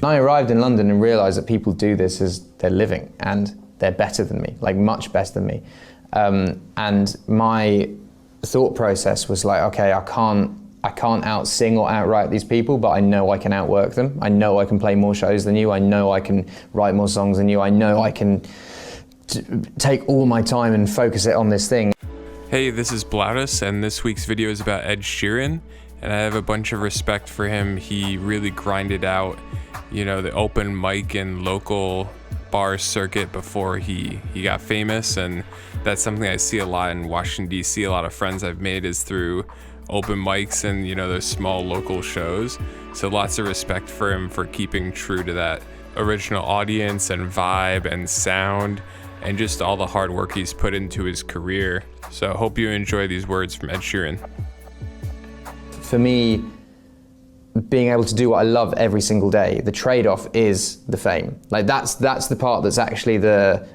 I arrived in London and realised that people do this as their living, and they're better than me, like much better than me. And my thought process was like, okay, I can't out-sing or out-write these people, but I know I can outwork them. I know I can play more shows than you. I know I can write more songs than you. I know I can take all my time and focus it on this thing. Hey, this is Blautus, and this week's video is about Ed Sheeran, and I have a bunch of respect for him. He really grinded out, you know, the open mic and local bar circuit before he got famous, and that's something I see a lot in Washington, D.C. A lot of friends I've made is through open mics and, you know, those small local shows. So lots of respect for him for keeping true to that original audience and vibe and sound, and just all the hard work he's put into his career. So I hope you enjoy these words from Ed Sheeran. For me, being able to do what I love every single day, the trade-off is the fame. Like that's the part that's actually I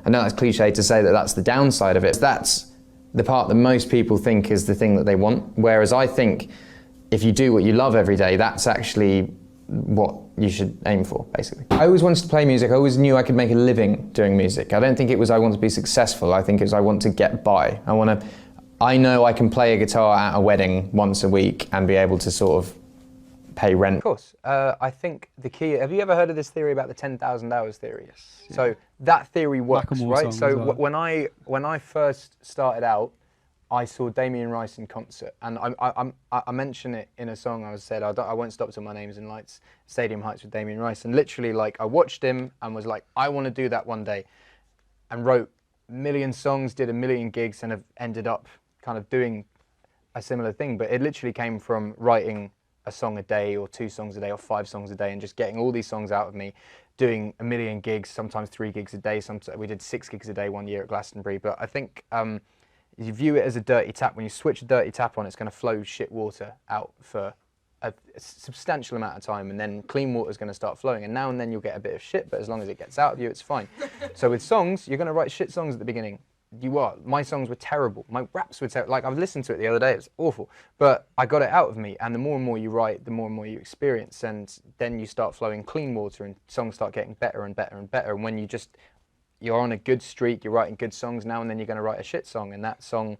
know that's cliche to say that that's the downside of it. That's the part that most people think is the thing that they want. Whereas I think if you do what you love every day, that's actually what you should aim for, basically. I always wanted to play music. I always knew I could make a living doing music. I don't think it was I want to be successful. I think it was I want to get by. I know I can play a guitar at a wedding once a week and be able to sort of pay rent. Of course. I think the key, have you ever heard of this theory about the 10,000 hours theory? Yes. Yeah. So that theory works, right? So well. when I first started out, I saw Damien Rice in concert, and I mention it in a song. I said I won't stop till my name's in lights, Stadium Heights with Damien Rice, and literally like I watched him and was like, I want to do that one day, and wrote a million songs, did a million gigs, and have ended up kind of doing a similar thing. But it literally came from writing a song a day, or 2 songs a day, or 5 songs a day, and just getting all these songs out of me, doing a million gigs, sometimes 3 gigs a day. We did 6 gigs a day one year at Glastonbury. But I think you view it as a dirty tap. When you switch a dirty tap on, it's going to flow shit water out for a substantial amount of time, and then clean water is going to start flowing, and now and then you'll get a bit of shit, but as long as it gets out of you, it's fine. So with songs, you're going to write shit songs at the beginning. My songs were terrible. My raps were terrible. Like, I listened to it the other day, it was awful. But I got it out of me, and the more and more you write, the more and more you experience, and then you start flowing clean water, and songs start getting better and better and better. And when you're on a good streak, you're writing good songs, now and then you're going to write a shit song, and that song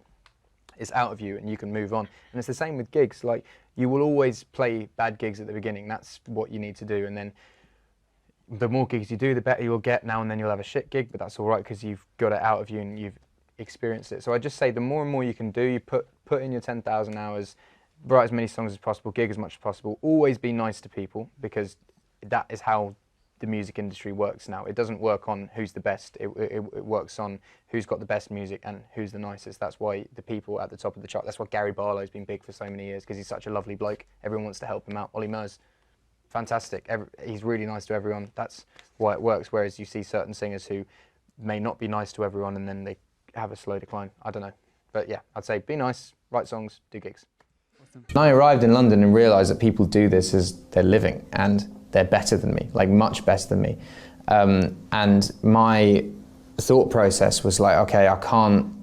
is out of you, and you can move on. And it's the same with gigs. Like, you will always play bad gigs at the beginning. That's what you need to do, and then the more gigs you do, the better you'll get. Now and then you'll have a shit gig, but that's all right because you've got it out of you and you've experienced it. So I just say the more and more you can do, you put in your 10,000 hours, write as many songs as possible, gig as much as possible. Always be nice to people, because that is how the music industry works now. It doesn't work on who's the best. It works on who's got the best music and who's the nicest. That's why the people at the top of the chart. That's why Gary Barlow's been big for so many years, because he's such a lovely bloke. Everyone wants to help him out. Ollie Murs, fantastic. He's really nice to everyone. That's why it works. Whereas you see certain singers who may not be nice to everyone, and then they have a slow decline. I don't know. But yeah, I'd say be nice, write songs, do gigs. I arrived in London and realised that people do this as their living, and they're better than me, like much better than me. And my thought process was like, okay, I can't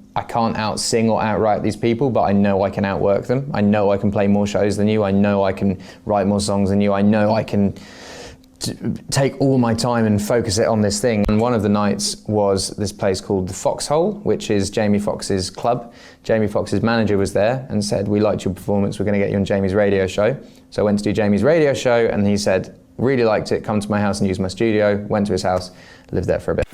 out-sing or out-write these people, but I know I can outwork them. I know I can play more shows than you. I know I can write more songs than you. I know I can take all my time and focus it on this thing. And one of the nights was this place called the Foxhole, which is Jamie Foxx's club. Jamie Foxx's manager was there and said, we liked your performance, we're going to get you on Jamie's radio show. So I went to do Jamie's radio show, and he said, really liked it, come to my house and use my studio. Went to his house, lived there for a bit.